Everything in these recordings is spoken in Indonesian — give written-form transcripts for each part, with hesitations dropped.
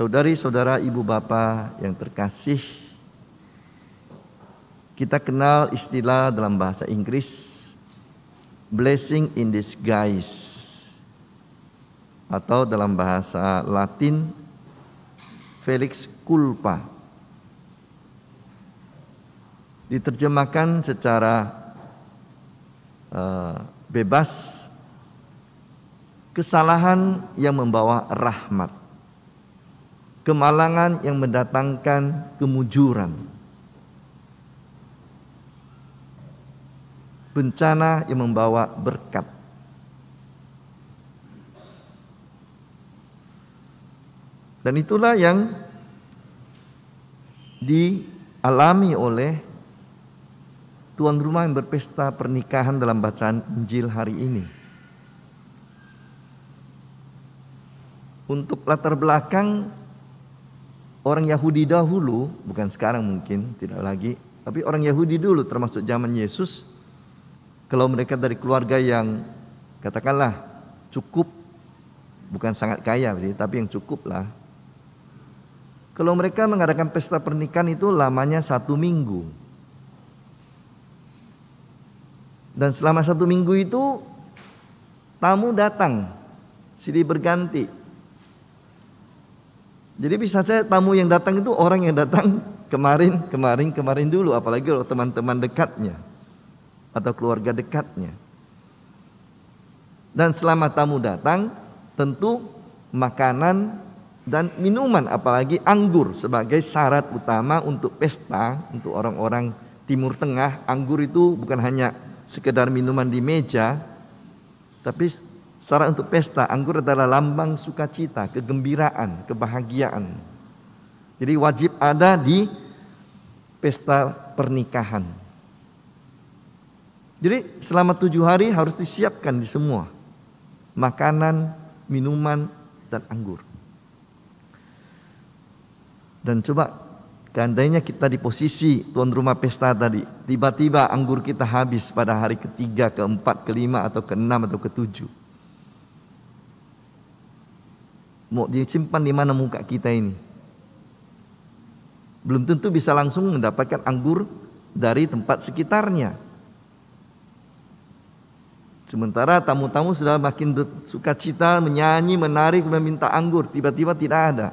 Saudari-saudara, ibu bapa yang terkasih, kita kenal istilah dalam bahasa Inggris blessing in disguise, atau dalam bahasa Latin felix culpa. Diterjemahkan secara bebas, kesalahan yang membawa rahmat, kemalangan yang mendatangkan kemujuran, bencana yang membawa berkat. Dan itulah yang dialami oleh tuan rumah yang berpesta pernikahan dalam bacaan Injil hari ini. Untuk latar belakang, orang Yahudi dahulu, bukan sekarang mungkin, tidak lagi, tapi orang Yahudi dulu termasuk zaman Yesus, kalau mereka dari keluarga yang katakanlah cukup, bukan sangat kaya, tapi yang cukup lah. Kalau mereka mengadakan pesta pernikahan itu lamanya 1 minggu. Dan selama 1 minggu itu tamu datang silih berganti. Jadi bisa saja tamu yang datang itu orang yang datang kemarin dulu, apalagi kalau teman-teman dekatnya atau keluarga dekatnya. Dan selama tamu datang, tentu makanan dan minuman, apalagi anggur sebagai syarat utama untuk pesta. Untuk orang-orang Timur Tengah, anggur itu bukan hanya sekedar minuman di meja, tapi syarat untuk pesta. Anggur adalah lambang sukacita, kegembiraan, kebahagiaan. Jadi wajib ada di pesta pernikahan. Jadi selama 7 hari harus disiapkan di semua makanan, minuman, dan anggur. Dan coba seandainya kita di posisi tuan rumah pesta tadi, tiba-tiba anggur kita habis pada hari ketiga, keempat, kelima, atau keenam, atau ketujuh. Mau disimpan di mana muka kita ini? Belum tentu bisa langsung mendapatkan anggur dari tempat sekitarnya. Sementara tamu-tamu sudah makin sukacita, menyanyi, menari, meminta anggur, tiba-tiba tidak ada.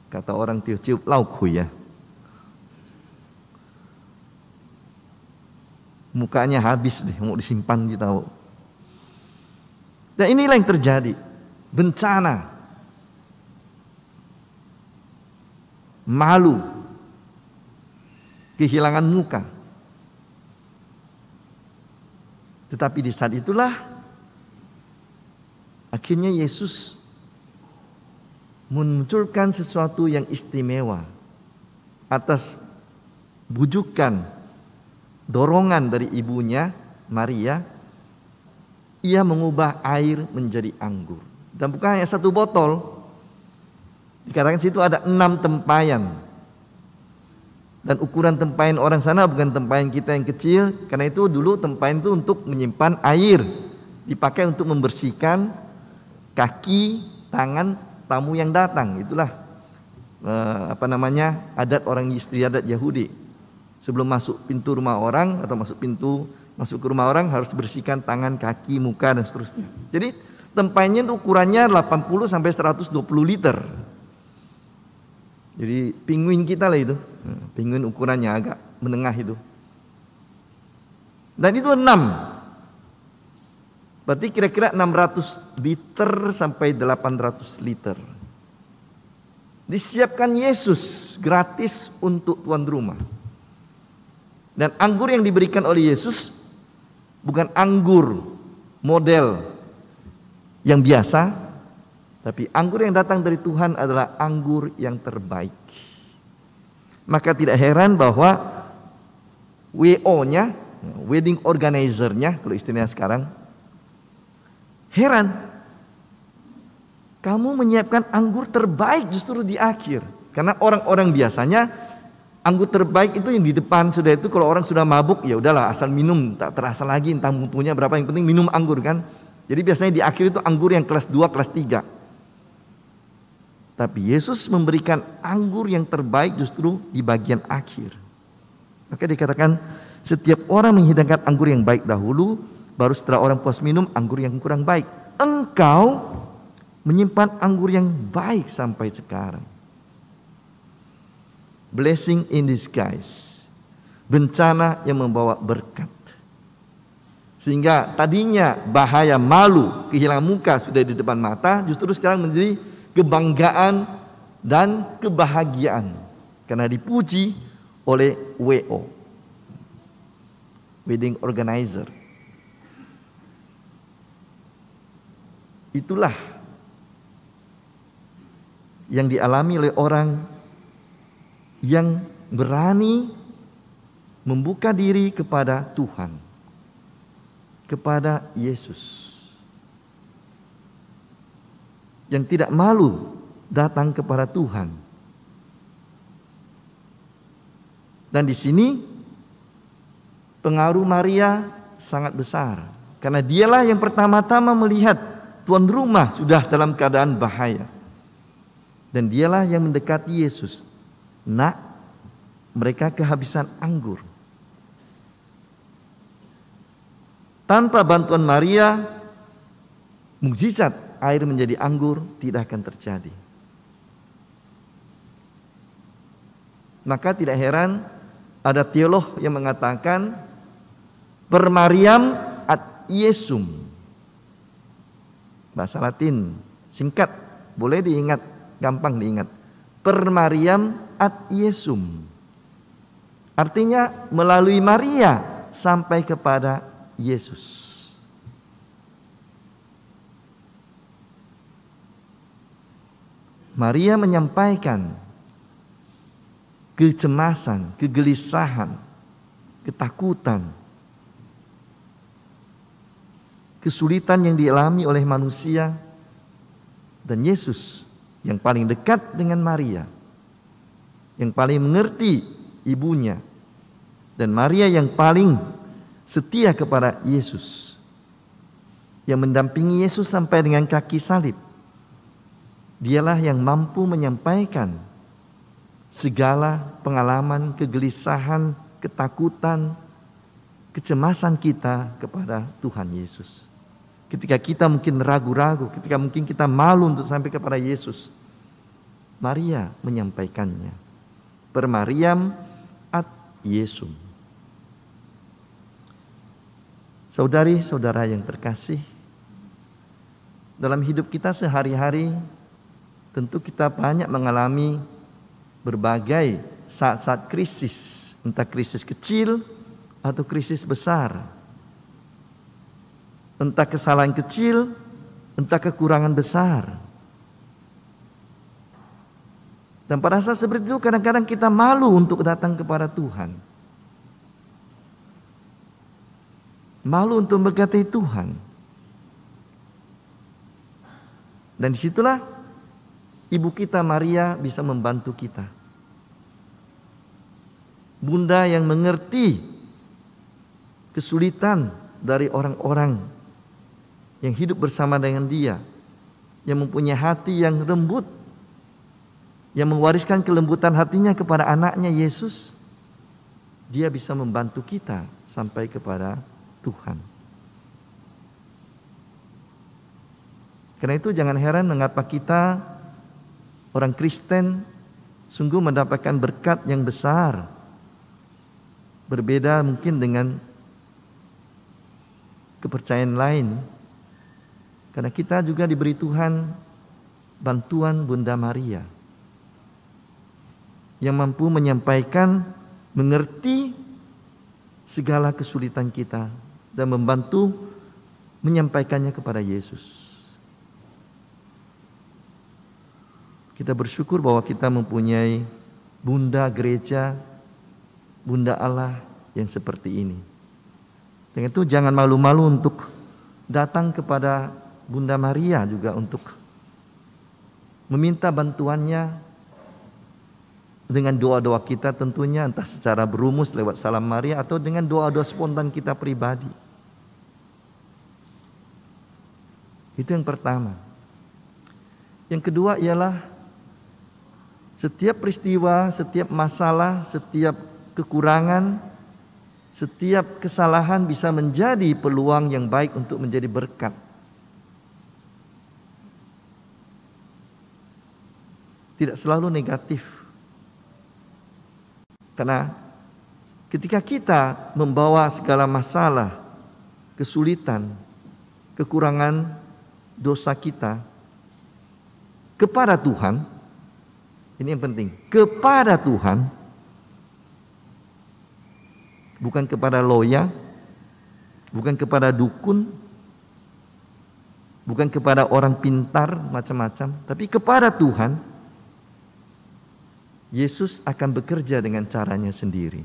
Kata orang tiup-tiup laukui ya. Mukanya habis deh, mau disimpan gitu. Dan inilah yang terjadi. Bencana, malu, kehilangan muka. Tetapi di saat itulah akhirnya Yesus munculkan sesuatu yang istimewa atas bujukan, dorongan dari ibunya Maria. Ia mengubah air menjadi anggur. Dan bukan hanya 1 botol. Dikatakan situ ada 6 tempayan. Dan ukuran tempayan orang sana bukan tempayan kita yang kecil. Karena itu dulu tempayan itu untuk menyimpan air, dipakai untuk membersihkan kaki, tangan tamu yang datang. Itulah adat orang istiadat Yahudi. Sebelum masuk pintu rumah orang atau masuk ke rumah orang harus bersihkan tangan, kaki, muka, dan seterusnya. Jadi tempayannya itu ukurannya 80 sampai 120 liter. Jadi pinguin kita lah itu. Pinguin ukurannya agak menengah itu. Dan itu 6. Berarti kira-kira 600 liter sampai 800 liter. Disiapkan Yesus gratis untuk tuan rumah. Dan anggur yang diberikan oleh Yesus bukan anggur model yang biasa, tapi anggur yang datang dari Tuhan adalah anggur yang terbaik. Maka tidak heran bahwa WO-nya, wedding organizer-nya kalau istilahnya sekarang, heran. Kamu menyiapkan anggur terbaik justru di akhir. Karena orang-orang biasanya anggur terbaik itu yang di depan. Sudah itu kalau orang sudah mabuk, ya udahlah asal minum, tak terasa lagi entah mutunya berapa, yang penting minum anggur kan. Jadi biasanya di akhir itu anggur yang kelas 2, kelas 3. Tapi Yesus memberikan anggur yang terbaik justru di bagian akhir. Maka dikatakan setiap orang menghidangkan anggur yang baik dahulu, baru setelah orang puas minum anggur yang kurang baik. Engkau menyimpan anggur yang baik sampai sekarang. Blessing in disguise. Bencana yang membawa berkat. Sehingga tadinya bahaya, malu, kehilangan muka sudah di depan mata, justru sekarang menjadi kebanggaan dan kebahagiaan karena dipuji oleh WO, wedding organizer. Itulah yang dialami oleh orang yang berani membuka diri kepada Tuhan, kepada Yesus, yang tidak malu datang kepada Tuhan. Dan di sini pengaruh Maria sangat besar, karena dialah yang pertama-tama melihat tuan rumah sudah dalam keadaan bahaya. Dan dialah yang mendekati Yesus. Nak, mereka kehabisan anggur. Tanpa bantuan Maria, mukjizat air menjadi anggur tidak akan terjadi. Maka tidak heran ada teolog yang mengatakan per Mariam ad Iesum. Bahasa Latin singkat, boleh diingat, gampang diingat. Per Mariam ad Iesum. Artinya melalui Maria sampai kepada Yesus. Maria menyampaikan kecemasan, kegelisahan, ketakutan, kesulitan yang dialami oleh manusia, dan Yesus yang paling dekat dengan Maria, yang paling mengerti ibunya, dan Maria yang paling setia kepada Yesus, yang mendampingi Yesus sampai dengan kaki salib. Dialah yang mampu menyampaikan segala pengalaman, kegelisahan, ketakutan, kecemasan kita kepada Tuhan Yesus. Ketika kita mungkin ragu-ragu, ketika mungkin kita malu untuk sampai kepada Yesus, Maria menyampaikannya. Per Mariam ad Iesum. Saudari-saudara yang terkasih, dalam hidup kita sehari-hari tentu kita banyak mengalami berbagai saat-saat krisis, entah krisis kecil atau krisis besar, entah kesalahan kecil, entah kekurangan besar. Dan pada saat seperti itu kadang-kadang kita malu untuk datang kepada Tuhan, malu untuk mendekati Tuhan. Dan disitulah ibu kita Maria bisa membantu kita. Bunda yang mengerti kesulitan dari orang-orang yang hidup bersama dengan dia, yang mempunyai hati yang lembut, yang mewariskan kelembutan hatinya kepada anaknya Yesus. Dia bisa membantu kita sampai kepada Tuhan. Karena itu jangan heran mengapa kita orang Kristen sungguh mendapatkan berkat yang besar. Berbeda mungkin dengan kepercayaan lain. Karena kita juga diberi Tuhan bantuan Bunda Maria, yang mampu menyampaikan, mengerti segala kesulitan kita dan membantu menyampaikannya kepada Yesus. Kita bersyukur bahwa kita mempunyai Bunda Gereja, Bunda Allah yang seperti ini. Dengan itu jangan malu-malu untuk datang kepada Bunda Maria juga untuk meminta bantuannya dengan doa-doa kita tentunya, entah secara berumus lewat salam Maria atau dengan doa-doa spontan kita pribadi. Itu yang pertama. Yang kedua ialah Setiap peristiwa, setiap masalah, setiap kekurangan, setiap kesalahan bisa menjadi peluang yang baik untuk menjadi berkat. Tidak selalu negatif. Karena ketika kita membawa segala masalah, kesulitan, kekurangan, dosa kita kepada Tuhan, ini yang penting, kepada Tuhan, bukan kepada loya, bukan kepada dukun, bukan kepada orang pintar macam-macam, tapi kepada Tuhan. Yesus akan bekerja dengan caranya sendiri.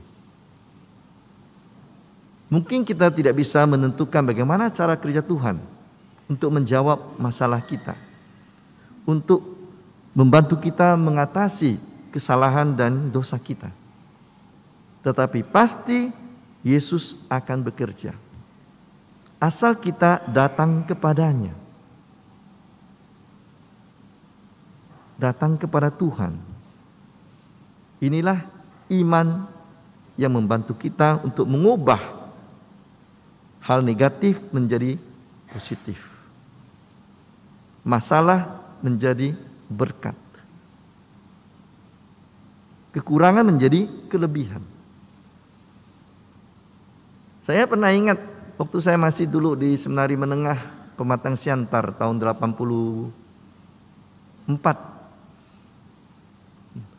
Mungkin kita tidak bisa menentukan bagaimana cara kerja Tuhan untuk menjawab masalah kita, untuk membantu kita mengatasi kesalahan dan dosa kita. Tetapi pasti Yesus akan bekerja, asal kita datang kepadanya, datang kepada Tuhan. Inilah iman yang membantu kita untuk mengubah hal negatif menjadi positif, masalah menjadi berkat, kekurangan menjadi kelebihan. Saya pernah ingat waktu saya masih dulu di Seminari Menengah Pematang Siantar tahun 84,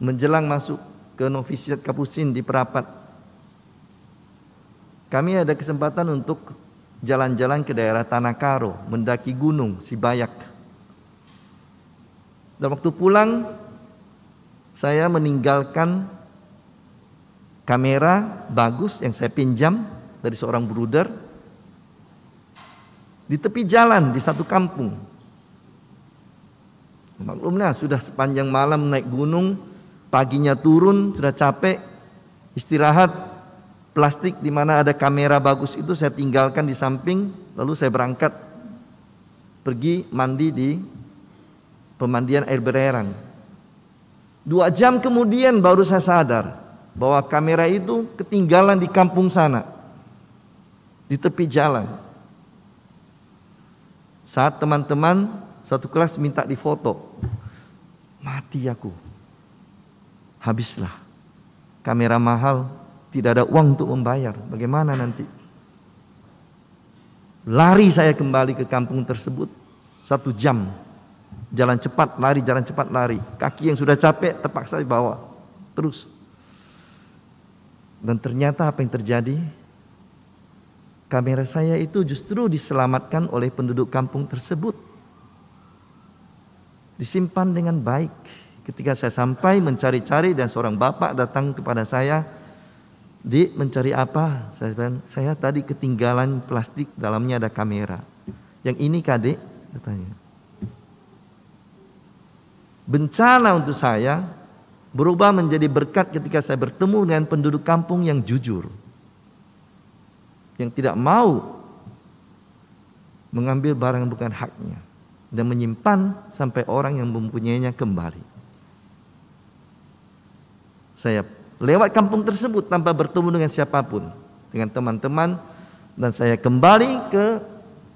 menjelang masuk ke novisiat Kapusin di Perapat, kami ada kesempatan untuk jalan-jalan ke daerah Tanah Karo, mendaki gunung Sibayak. Dan waktu pulang, saya meninggalkan kamera bagus yang saya pinjam dari seorang bruder di tepi jalan di satu kampung. Maklumlah sudah sepanjang malam naik gunung, paginya turun, sudah capek, istirahat, plastik di mana ada kamera bagus itu saya tinggalkan di samping, lalu saya berangkat pergi mandi di pemandian air belerang. 2 jam kemudian baru saya sadar bahwa kamera itu ketinggalan di kampung sana, di tepi jalan. Saat teman-teman satu kelas minta difoto, mati aku. Habislah, kamera mahal, tidak ada uang untuk membayar. Bagaimana nanti? Lari saya kembali ke kampung tersebut 1 jam. Jalan cepat lari, jalan cepat lari. Kaki yang sudah capek terpaksa dibawa terus. Dan ternyata apa yang terjadi? Kamera saya itu justru diselamatkan oleh penduduk kampung tersebut. Disimpan dengan baik. Ketika saya sampai mencari-cari dan seorang bapak datang kepada saya, "Dik, mencari apa?" Saya bilang, "Saya tadi ketinggalan plastik, dalamnya ada kamera." "Yang ini Kak, Dik?" katanya. Bencana untuk saya berubah menjadi berkat ketika saya bertemu dengan penduduk kampung yang jujur, yang tidak mau mengambil barang yang bukan haknya dan menyimpan sampai orang yang mempunyainya kembali. Saya lewat kampung tersebut tanpa bertemu dengan siapapun, dengan teman-teman, dan saya kembali ke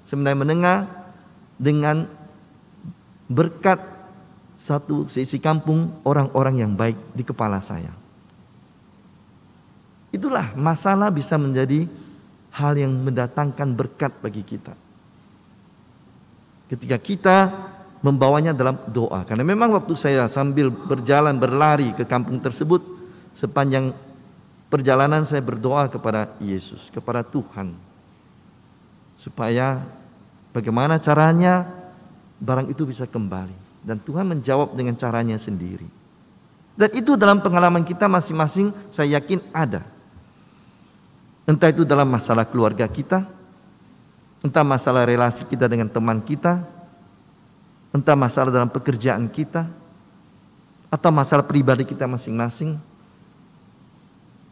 Seminari Menengah dengan berkat satu seisi kampung orang-orang yang baik di kepala saya. Itulah masalah bisa menjadi hal yang mendatangkan berkat bagi kita. Ketika kita membawanya dalam doa. Karena memang waktu saya sambil berjalan berlari ke kampung tersebut, sepanjang perjalanan saya berdoa kepada Yesus, kepada Tuhan, supaya bagaimana caranya barang itu bisa kembali. Dan Tuhan menjawab dengan caranya sendiri. Dan itu dalam pengalaman kita masing-masing saya yakin ada. Entah itu dalam masalah keluarga kita, entah masalah relasi kita dengan teman kita, entah masalah dalam pekerjaan kita, atau masalah pribadi kita masing-masing.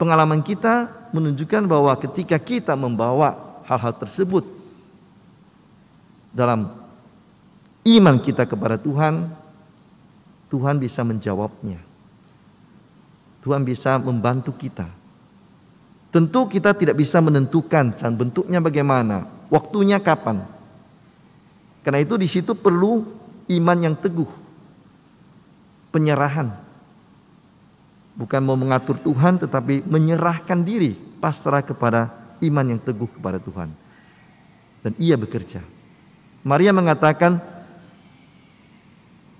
Pengalaman kita menunjukkan bahwa ketika kita membawa hal-hal tersebut dalam iman kita kepada Tuhan, Tuhan bisa menjawabnya. Tuhan bisa membantu kita. Tentu kita tidak bisa menentukan bentuknya bagaimana, waktunya kapan. Karena itu di situ perlu iman yang teguh, penyerahan. Bukan mau mengatur Tuhan, tetapi menyerahkan diri, pasrah kepada iman yang teguh kepada Tuhan. Dan ia bekerja. Maria mengatakan,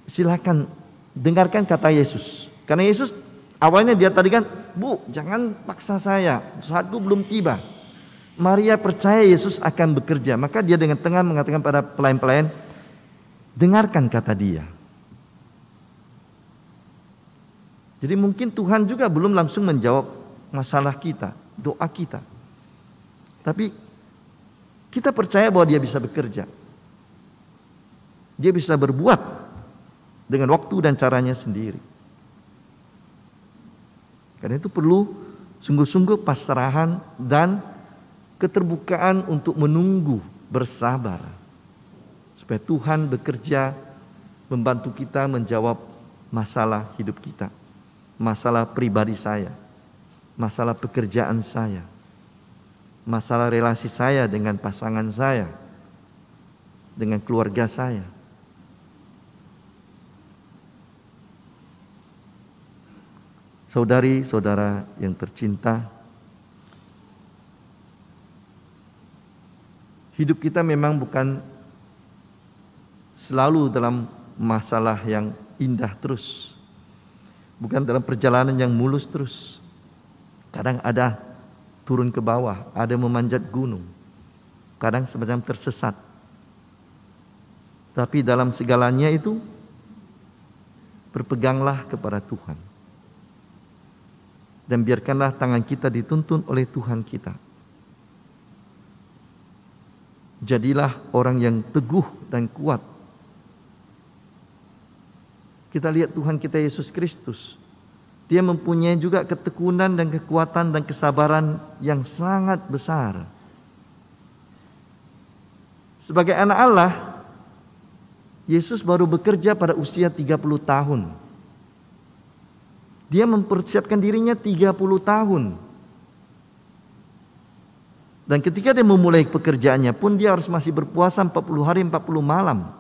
silakan dengarkan kata Yesus. Karena Yesus awalnya dia tadi kan, Bu, jangan paksa saya, saatku belum tiba. Maria percaya Yesus akan bekerja. Maka dia dengan tenang mengatakan pada pelayan-pelayan, dengarkan kata dia. Jadi mungkin Tuhan juga belum langsung menjawab masalah kita, doa kita. Tapi kita percaya bahwa dia bisa bekerja. Dia bisa berbuat dengan waktu dan caranya sendiri. Karena itu perlu sungguh-sungguh pasrahan dan keterbukaan untuk menunggu, bersabar. Supaya Tuhan bekerja membantu kita menjawab masalah hidup kita. Masalah pribadi saya, masalah pekerjaan saya, masalah relasi saya dengan pasangan saya, dengan keluarga saya. Saudari, saudara yang tercinta, hidup kita memang bukan selalu dalam masalah yang indah terus. Bukan dalam perjalanan yang mulus terus. Kadang ada turun ke bawah, ada memanjat gunung. Kadang semacam tersesat. Tapi dalam segalanya itu, berpeganglah kepada Tuhan. Dan biarkanlah tangan kita dituntun oleh Tuhan kita. Jadilah orang yang teguh dan kuat. Kita lihat Tuhan kita Yesus Kristus. Dia mempunyai juga ketekunan dan kekuatan dan kesabaran yang sangat besar. Sebagai anak Allah, Yesus baru bekerja pada usia 30 tahun. Dia mempersiapkan dirinya 30 tahun. Dan ketika dia memulai pekerjaannya pun dia harus masih berpuasa 40 hari 40 malam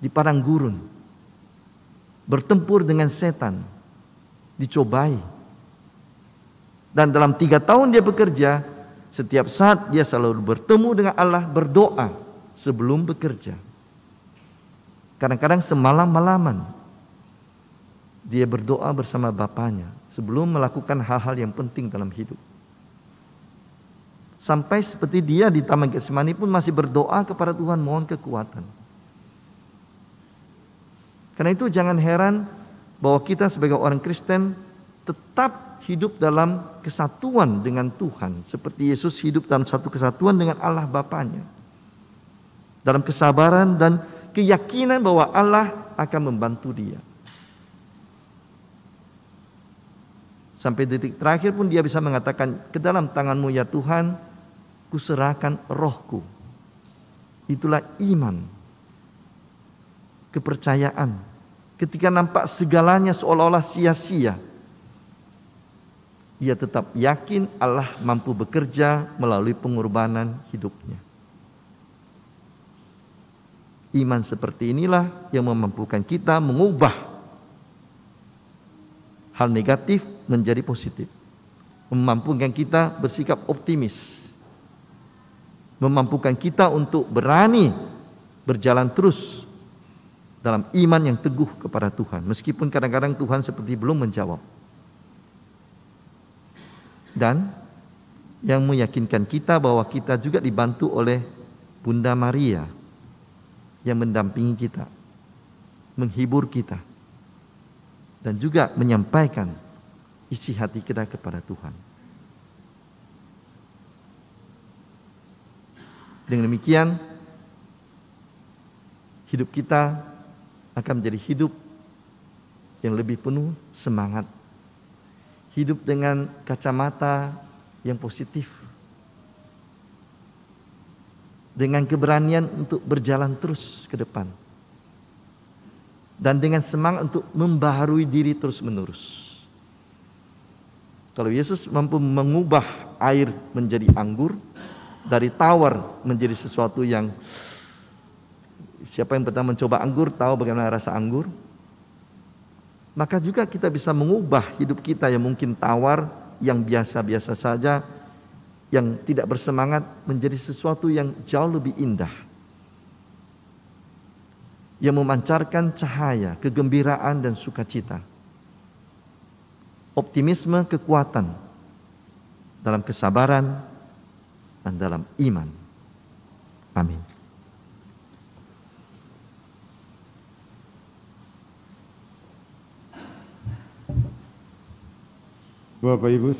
di padang gurun. Bertempur dengan setan, dicobai. Dan dalam 3 tahun dia bekerja, setiap saat dia selalu bertemu dengan Allah, berdoa sebelum bekerja. Kadang-kadang semalam-malaman dia berdoa bersama Bapanya sebelum melakukan hal-hal yang penting dalam hidup. Sampai seperti dia di Taman Getsemani pun masih berdoa kepada Tuhan, mohon kekuatan. Karena itu jangan heran bahwa kita sebagai orang Kristen tetap hidup dalam kesatuan dengan Tuhan. Seperti Yesus hidup dalam satu kesatuan dengan Allah Bapanya. Dalam kesabaran dan keyakinan bahwa Allah akan membantu dia. Sampai detik terakhir pun dia bisa mengatakan, ke dalam tangan-Mu ya Tuhan, kuserahkan rohku. Itulah iman. Kepercayaan. Ketika nampak segalanya seolah-olah sia-sia, ia tetap yakin Allah mampu bekerja melalui pengorbanan hidupnya. Iman seperti inilah yang memampukan kita mengubah hal negatif menjadi positif. Memampukan kita bersikap optimis. Memampukan kita untuk berani berjalan terus dalam iman yang teguh kepada Tuhan. Meskipun kadang-kadang Tuhan seperti belum menjawab. Dan yang meyakinkan kita bahwa kita juga dibantu oleh Bunda Maria yang mendampingi kita, menghibur kita, dan juga menyampaikan isi hati kita kepada Tuhan. Dengan demikian, hidup kita akan menjadi hidup yang lebih penuh semangat. Hidup dengan kacamata yang positif. Dengan keberanian untuk berjalan terus ke depan. Dan dengan semangat untuk membaharui diri terus menerus. Kalau Yesus mampu mengubah air menjadi anggur, dari tawar menjadi sesuatu yang, siapa yang pernah mencoba anggur tahu bagaimana rasa anggur. Maka juga kita bisa mengubah hidup kita yang mungkin tawar, yang biasa-biasa saja, yang tidak bersemangat, menjadi sesuatu yang jauh lebih indah, yang memancarkan cahaya, kegembiraan dan sukacita, optimisme, kekuatan dalam kesabaran dan dalam iman. Amin. Bapak Ibu